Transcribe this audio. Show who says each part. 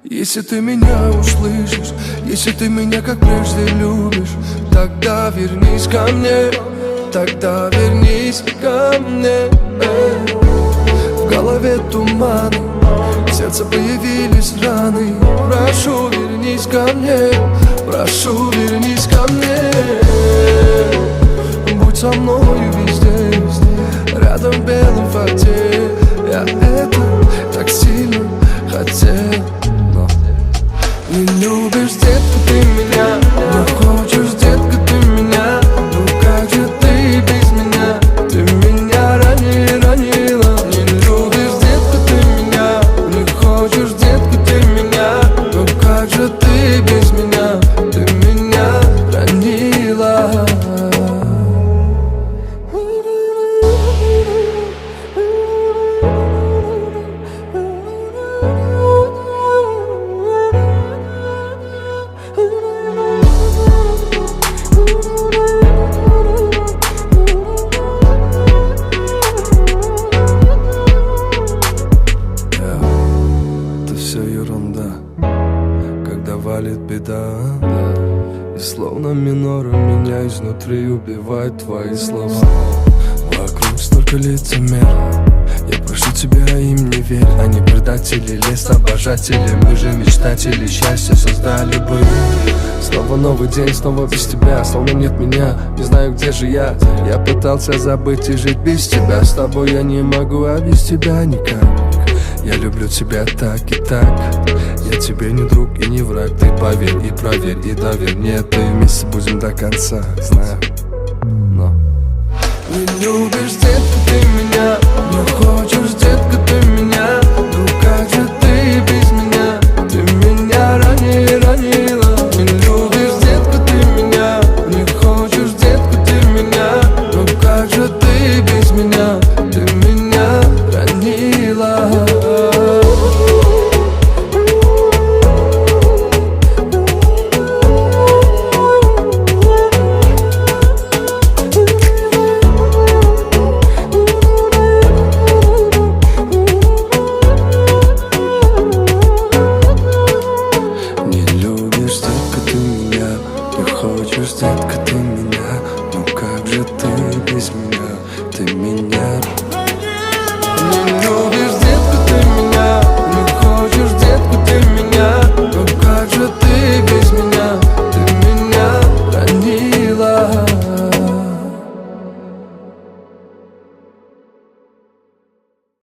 Speaker 1: Если ты меня услышишь, если ты меня как прежде любишь, тогда вернись ко мне, тогда вернись ко мне. В голове туманы, в сердце появились раны. Прошу, вернись ко мне, прошу, вернись ко мне. Будь со мною везде, рядом в белом фате. Я это так сильно хотел. Не любишь, детка, ты меня, не хочешь, детка, ты меня. Ну как же ты без меня? Ты меня ранила. Не любишь, детка, ты меня, не хочешь, детка, ты меня. Ну как же ты без меня? Ты меня ранила. Когда валит беда, и словно минором меня изнутри убивают твои слова. Вокруг столько лицемеров, я прошу тебя, им не верь. Они предатели, лес обожатели. Мы же мечтатели, счастье создали бы. Снова новый день, снова без тебя, словно нет меня. Не знаю, где же я. Я пытался забыть и жить без тебя. С тобой я не могу, а без тебя никак. Я люблю тебя так и так. Я тебе не друг и не враг. Ты поверь и проверь и доверь мне. Ты вместе будем до конца, знаю. Но не любишь, детка, ты меня, не хочешь, детка, ты меня. Ну как же ты без меня? Ты меня ранила. Не любишь, детка, ты меня, не хочешь, детка, ты меня. Ну как же ты без меня? Ты меня ранила. Хочешь, детка, ты меня, ну как же ты без меня?